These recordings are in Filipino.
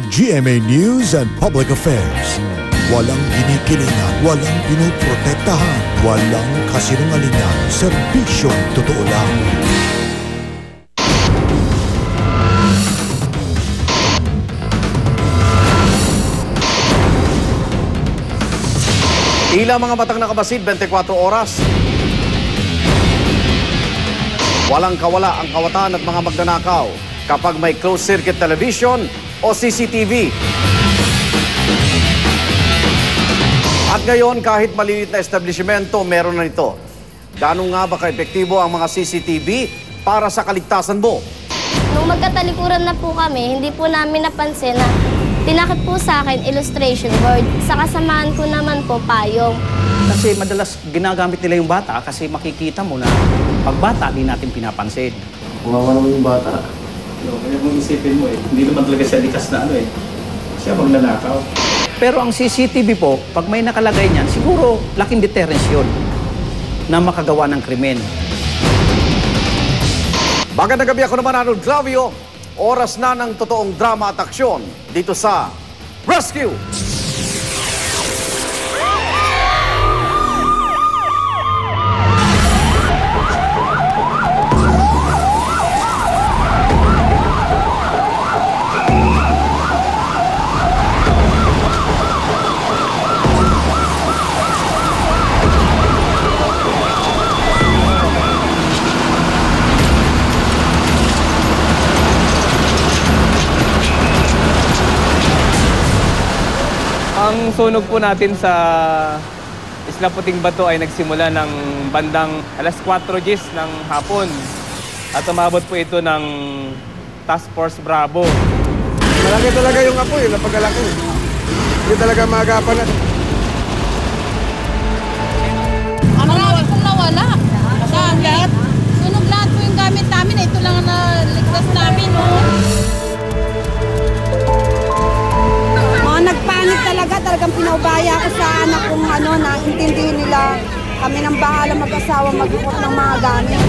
GMA News and Public Affairs. Walang kinikilingan, walang pinoprotektahan, walang kasinungalingan, serbisyong totoo lang. Tila mga matang nakabasid 24 oras. Walang kawala ang kawatan at mga magnanakaw kapag may closed-circuit television o CCTV. At ngayon, kahit maliit na establishmento, meron na ito. Gaano nga ba ka-epektibo ang mga CCTV para sa kaligtasan mo? Nung magkatalikuran na po kami, hindi po namin napansin na tinakip po sa akin illustration board. Sa kasamaan ko naman po payong. Kasi madalas ginagamit nila yung bata kasi makikita mo na pag bata, di natin pinapansin. Kumawa naman yung bata. Kaya mong isipin mo hindi naman talaga siya likas na siya magnanakaw. Pero ang CCTV po, pag may nakalagay niyan, siguro laking deterrence yun na makagawa ng krimen. Magandang gabi, ako naman Arnold Clavio. Oras na ng totoong drama at aksyon dito sa Rescue! Ang sunog po natin sa Isla Puting Bato ay nagsimula ng bandang alas 4 GMT ng hapon. At umabot po ito ng Task Force Bravo. Malaki talaga yung apoy, napagalaki. Hindi talaga maagapan na. Marami pong nawala. Lahat? Sunog lahat po yung gamit namin. Ito lang na ligtas namin, Nagpanik talagang pinaubaya ko sa anak kong na intindihin nila kami nang bahala mag-asawa mag-ikot ng mga gamit.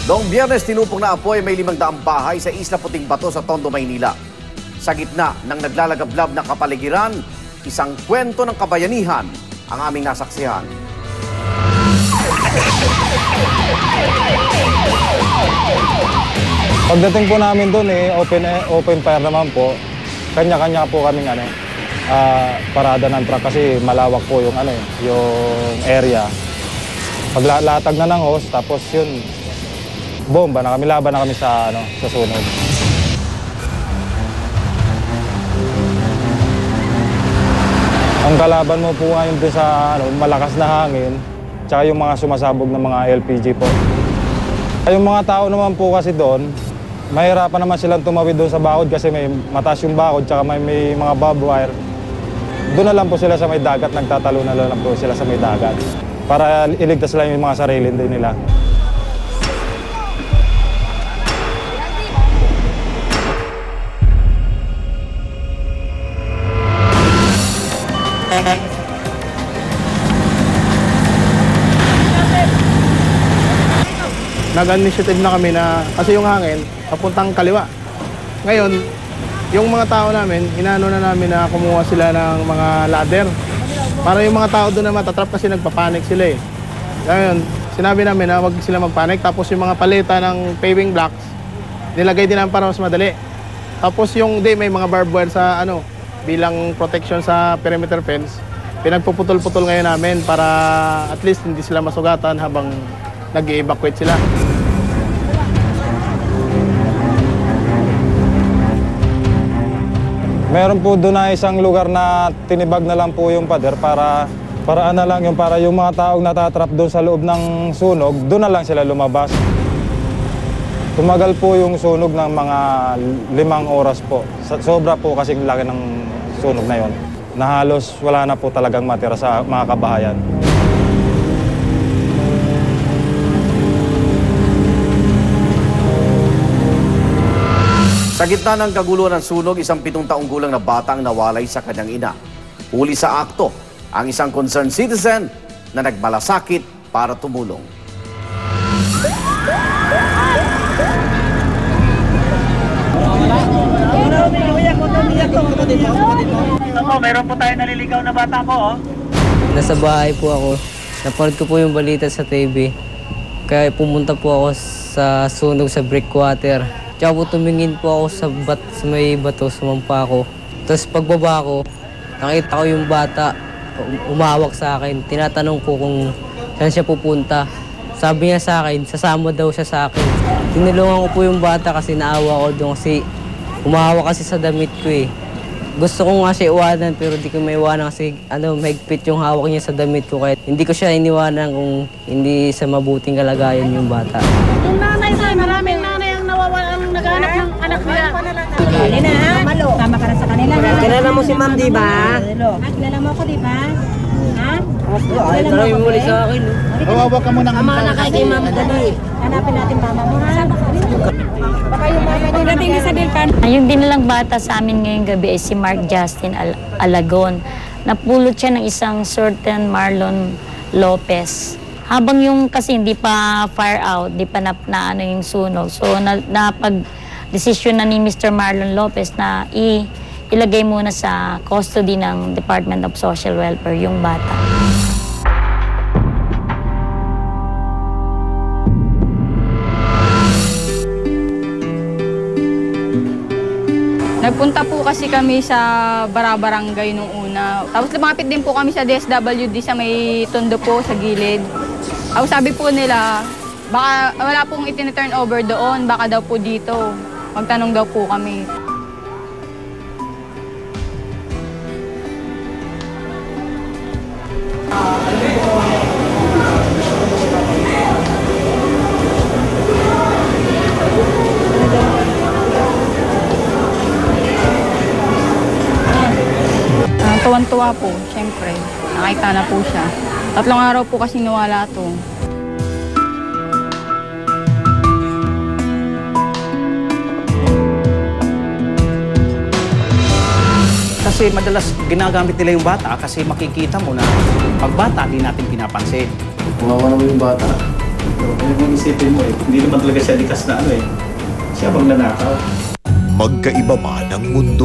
Noong Biyernes, tinupong na apoy may 500 bahay sa Isla Puting Bato sa Tondo, Maynila. Sa gitna ng naglalagablab na kapaligiran, isang kwento ng kabayanihan ang aming nasaksihan. Pagdating po namin doon open fire naman po. Kanya-kanya po kaming parada ng truck kasi malawak po yung yung area. Paglatag na ng hose tapos yun bomba na kami, laban na kami sa sa sunog. Ang kalaban mo po ngayon doon sa malakas na hangin, tsaka yung mga sumasabog ng mga LPG po. Yung mga tao naman po kasi doon, mahirapan naman silang tumawid doon sa bakod kasi may mataas yung bakod tsaka may mga barbed wire. Doon na lang po sila sa may dagat, nagtatalo na lang po sila sa may dagat para iligtas lang yung mga sarili din nila. Nag-initiative na kami na kasi yung hangin papuntang kaliwa. Ngayon, yung mga tao namin, inano na namin na kumuha sila ng mga ladder. Para yung mga tao doon na matatrap kasi nagpapanik sila Ngayon, sinabi namin na wag sila magpanik. Tapos yung mga paleta ng paving blocks, nilagay din namin para mas madali. Tapos yung may mga barbed wire sa bilang protection sa perimeter fence. Pinagpuputol-putol ngayon namin para at least hindi sila masugatan habang nag-evacuate sila. Meron po doon na isang lugar na tinibag na lang po yung pader para yung mga taong natatrap doon sa loob ng sunog, doon na lang sila lumabas. Tumagal po yung sunog ng mga 5 oras po. Sobra po kasing laki ng sunog na yon. Na halos wala na po talagang matira sa mga kabahayan. Sa gitna ng kaguluhan ng sunog, isang 7 taong gulang na batang nawalay sa kanyang ina. Huli sa akto ang isang concerned citizen na nagmalasakit para tumulong. Meron po tayo naliligaw na bata po, oh. Nasa bahay po ako. Napanood ko po yung balita sa TV. Kaya pumunta po ako sa sunog sa breakwater. Tsaka po tumingin po ako sa may bato, sumampa ako. Tapos pagbaba ko, nakita ko yung bata, umawak sa akin. Tinatanong ko kung saan siya pupunta. Sabi niya sa akin, sasama daw siya sa akin. Tinulungan ko po yung bata kasi naawa ko doon kasi umawak kasi sa damit ko eh. Gusto ko nga siya iwanan pero di ko maiwanan kasi mahigpit yung hawak niya sa damit ko. Kaya hindi ko siya iniwanan kung hindi sa mabuting kalagayan yung bata. Yung nanay sa maraming nanay ang nawawala, ang naghanap ng anak nila. Kanina ha? Tama ka na sa kanila ha? Kilala mo si ma'am, di ba? Kilala mo ako, di ba? Ha? Ay, tanong yung muli sa akin. Kawawa ka muna. Ama na kay ma'am, dali. Hanapin natin mama mo ha? Baka yung mama niyo nating sa Dilpan. Yung dinalang bata sa amin ngayong gabi ay si Mark Justin Alagon. Napulot siya ng isang certain Marlon Lopez. Habang yung kasi hindi pa fire out, di pa na yung sunog. So napag-desisyon na ni Mr. Marlon Lopez na ilagay muna sa custody ng Department of Social Welfare yung bata. Nagpunta po kasi kami sa Barabarangay nung una. Tapos lumapit din po kami sa DSWD sa may tondo po sa gilid. Tapos sabi po nila, baka wala pong itin-turn over doon, baka daw po dito. Magtanong daw po kami. Tuwan-tuwa po, siyempre. Nakita na po siya. 3 araw po kasi nawala to. Kasi madalas ginagamit nila yung bata kasi makikita mo na pag bata, di natin pinapansin. Kumawa naman yung bata. Pero kaya mong isipin mo eh, hindi naman talaga siya likas na siya bang nanakaw. Magkaiba man ang mundo.